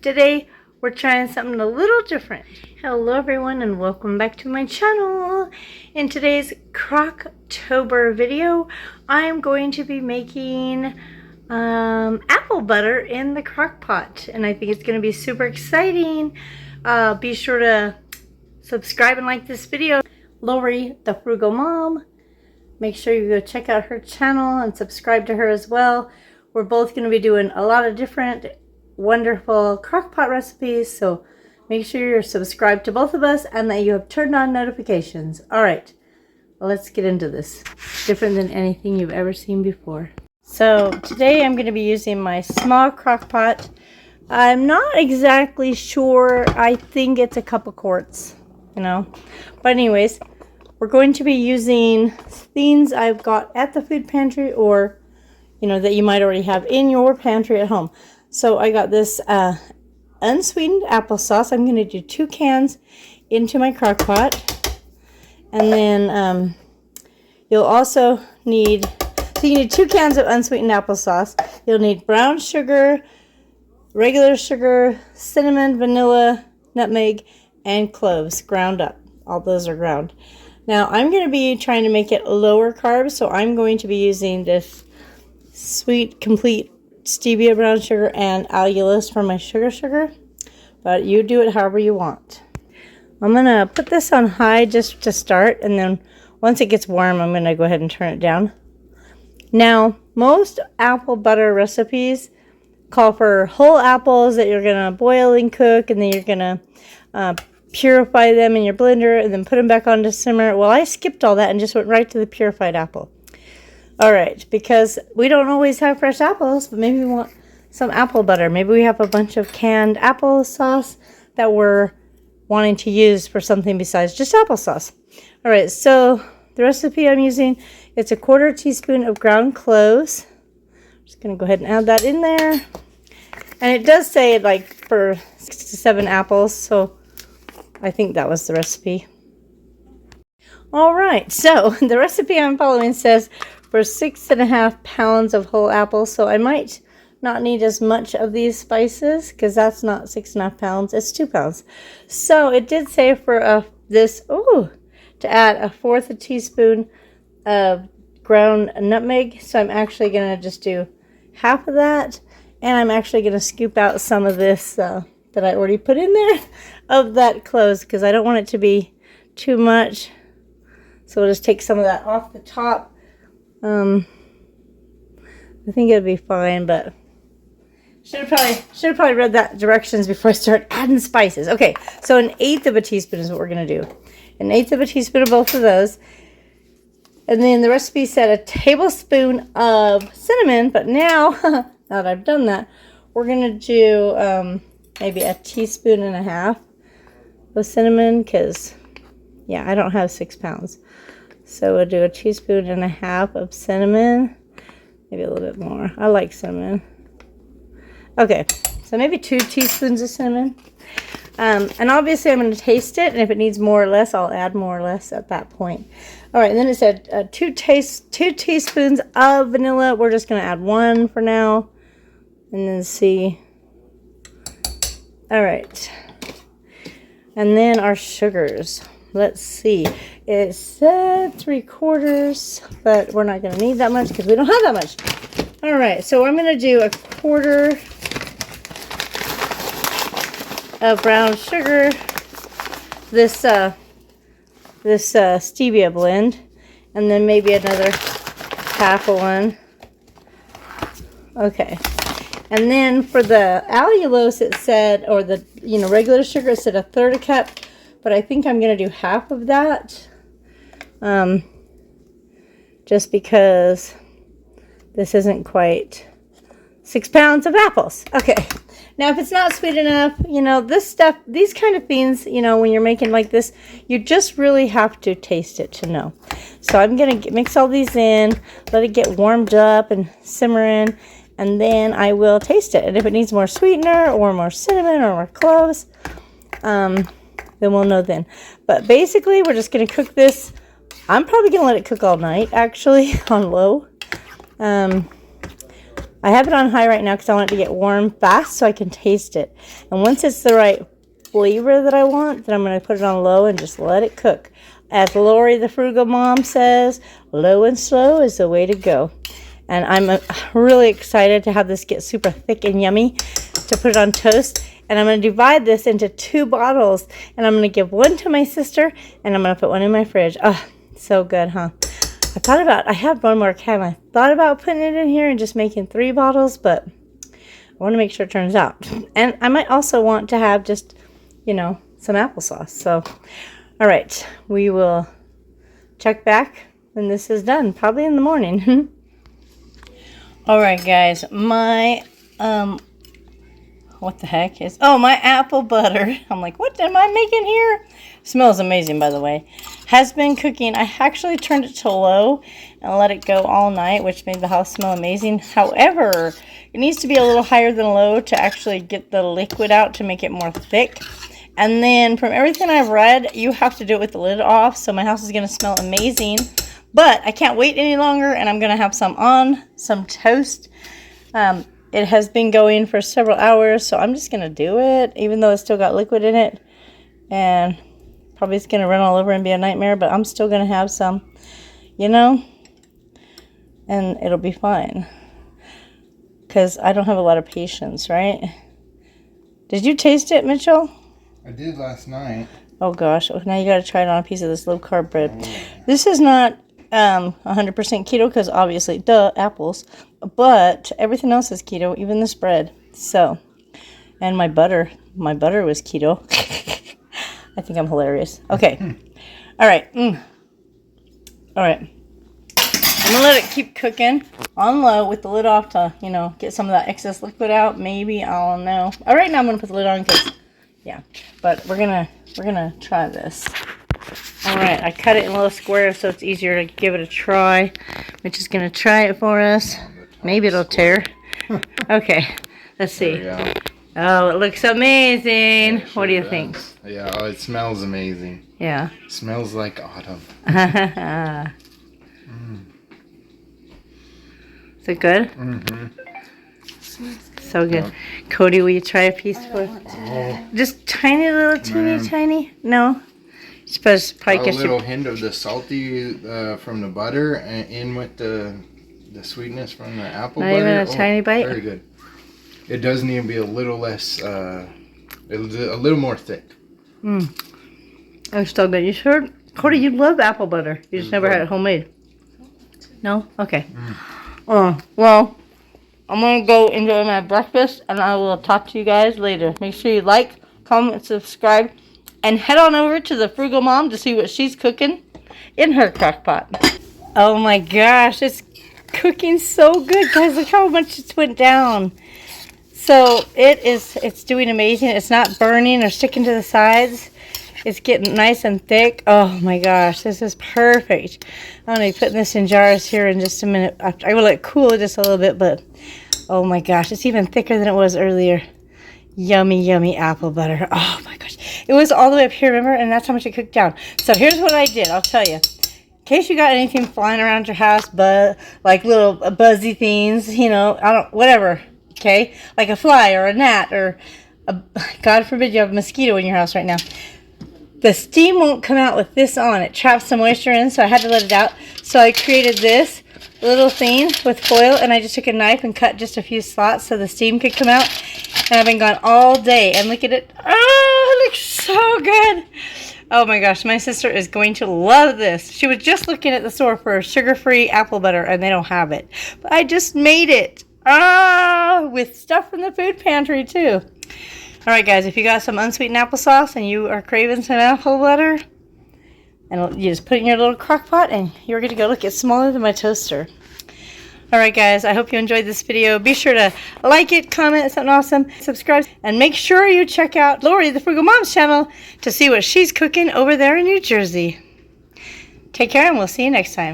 Today we're trying something a little different. Hello everyone and welcome back to my channel. In today's Crocktober video, I'm going to be making apple butter in the Crockpot, and I think it's going to be super exciting. Be sure to subscribe and like this video. Lori, the Frugal Mom, make sure you go check out her channel and subscribe to her as well. We're both going to be doing a lot of different wonderful crockpot recipes, so make sure you're subscribed to both of us and that you have turned on notifications. Alright, well, let's get into this. Different than anything you've ever seen before. So today I'm going to be using my small crockpot. I'm not exactly sure. I think it's a couple quarts, you know. But anyways, we're going to be using things I've got at the food pantry, or you know, that you might already have in your pantry at home. So I got this unsweetened applesauce. I'm going to do 2 cans into my crockpot. And then you'll also need, so you need 2 cans of unsweetened applesauce. You'll need brown sugar, regular sugar, cinnamon, vanilla, nutmeg, and cloves ground up. All those are ground. Now I'm going to be trying to make it lower carb, so I'm going to be using this sweet complete stevia brown sugar and allulose for my sugar, but you do it however you want. I'm gonna put this on high just to start, and then once it gets warm I'm gonna go ahead and turn it down. Now most apple butter recipes call for whole apples that you're gonna boil and cook, and then you're gonna purify them in your blender and then put them back on to simmer. Well, I skipped all that and just went right to the purified apple. Alright, because we don't always have fresh apples, but maybe we want some apple butter. Maybe we have a bunch of canned applesauce that we're wanting to use for something besides just applesauce. Alright, so the recipe I'm using, it's a 1/4 teaspoon of ground cloves. I'm just going to go ahead and add that in there. And it does say like for 6 to 7 apples, so I think that was the recipe. Alright, so the recipe I'm following says for 6.5 pounds of whole apples, so I might not need as much of these spices because that's not 6.5 pounds, it's 2 pounds. So it did say for to add a 1/4 teaspoon of ground nutmeg, so I'm actually going to just do half of that, and I'm actually going to scoop out some of this that I already put in there of that cloves because I don't want it to be too much. So we'll just take some of that off the top. I think it'll be fine, but should have probably read that directions before I start adding spices. Okay, so 1/8 of a teaspoon is what we're gonna do. 1/8 of a teaspoon of both of those, and then the recipe said a tablespoon of cinnamon. But now, now that I've done that, we're gonna do maybe 1.5 teaspoons of cinnamon, because yeah, I don't have 6 pounds. So we'll do 1.5 teaspoons of cinnamon, maybe a little bit more. I like cinnamon. Okay, so maybe 2 teaspoons of cinnamon. And obviously I'm going to taste it, and if it needs more or less, I'll add more or less at that point. All right, and then it said 2 teaspoons of vanilla. We're just going to add 1 for now, and then see. All right, and then our sugars. Let's see. It said 3/4, but we're not going to need that much because we don't have that much. All right, so I'm going to do 1/4 of brown sugar. This stevia blend, and then maybe another half of one. Okay, and then for the allulose, it said, or the regular sugar, it said 1/3 cup. But I think I'm going to do half of that, just because this isn't quite 6 pounds of apples. Okay, now if it's not sweet enough, this stuff, these kind of things, when you're making like this, you just really have to taste it to know. So I'm going to mix all these in, let it get warmed up and simmering, and then I will taste it. And if it needs more sweetener or more cinnamon or more cloves, then we'll know then. But basically, we're just going to cook this. I'm probably going to let it cook all night, actually, on low. I have it on high right now because I want it to get warm fast so I can taste it. And once it's the right flavor that I want, then I'm going to put it on low and just let it cook. As Lori the Frugal Mom says, low and slow is the way to go. And I'm really excited to have this get super thick and yummy to put it on toast. And I'm going to divide this into 2 bottles. And I'm going to give one to my sister. And I'm going to put one in my fridge. Oh, so good, huh? I have one more can. I thought about putting it in here and just making 3 bottles. But I want to make sure it turns out. And I might also want to have just, you know, some applesauce. So, all right. We will check back when this is done. Probably in the morning. All right, guys, my, what the heck is, oh, my apple butter. I'm like, what am I making here? Smells amazing, by the way. Has been cooking. I actually turned it to low and let it go all night, which made the house smell amazing. However, it needs to be a little higher than low to actually get the liquid out to make it more thick. And then from everything I've read, you have to do it with the lid off, so my house is going to smell amazing. But I can't wait any longer, and I'm going to have some on, some toast. It has been going for several hours, so I'm just going to do it, even though it's still got liquid in it. And probably it's going to run all over and be a nightmare, but I'm still going to have some, you know, and it'll be fine. Because I don't have a lot of patience, right? Did you taste it, Mitchell? I did last night. Oh, gosh. Now you got to try it on a piece of this low-carb bread. Oh. This is not 100% keto because obviously, duh, apples. But everything else is keto, even this bread. So, and my butter was keto. I think I'm hilarious. Okay. All right. All right. I'm going to let it keep cooking on low with the lid off to, you know, get some of that excess liquid out. Maybe, I don't know. All right, now I'm going to put the lid on because, yeah. But we're gonna try this. All right, I cut it in little squares so it's easier to give it a try. Mitch is gonna try it for us. Maybe it'll tear. Okay, let's see. Oh, it looks amazing. Yeah, sure what do you think? Yeah, oh, it smells amazing. Yeah. It smells like autumn. Is it good? Mm-hmm. So good. Codee, will you try a piece for? Just tiny little tiny? No. You're supposed to probably get a little hint of the salty from the butter and in with the sweetness from the apple butter. Not even a tiny bite? Very good. It does need to be a little less, a little more thick. It's still good. You sure? Codee, you love apple butter. You just never had it homemade. No? Okay. Well, I'm going to go enjoy my breakfast, and I will talk to you guys later. Make sure you like, comment, subscribe, and head on over to the Frugal Mom to see what she's cooking in her crock pot. Oh my gosh, it's cooking so good, guys. Look how much it's went down. So it's doing amazing. It's not burning or sticking to the sides. It's getting nice and thick. Oh my gosh, this is perfect. I'm going to be putting this in jars here in just a minute. I will let it cool just a little bit, but oh my gosh, it's even thicker than it was earlier. Yummy, yummy apple butter. Oh my gosh. It was all the way up here, remember? And that's how much it cooked down. So here's what I did. I'll tell you. In case you got anything flying around your house, but like little buzzy things, you know, whatever. Okay? Like a fly or a gnat or, God forbid you have a mosquito in your house right now. The steam won't come out with this on. It traps some moisture in, so I had to let it out. So I created this little thing with foil, and I just took a knife and cut just a few slots so the steam could come out. And I've been gone all day, and look at it. Oh, it looks so good. Oh my gosh, my sister is going to love this. She was just looking at the store for sugar-free apple butter, and they don't have it. But I just made it. With stuff from the food pantry, too. All right, guys, if you got some unsweetened applesauce and you are craving some apple butter, and you just put it in your little crock pot, and you're good to go. Look, it's smaller than my toaster. All right, guys, I hope you enjoyed this video. Be sure to like it, comment something awesome, subscribe, and make sure you check out Lori, the Frugal Mom's channel, to see what she's cooking over there in New Jersey. Take care, and we'll see you next time.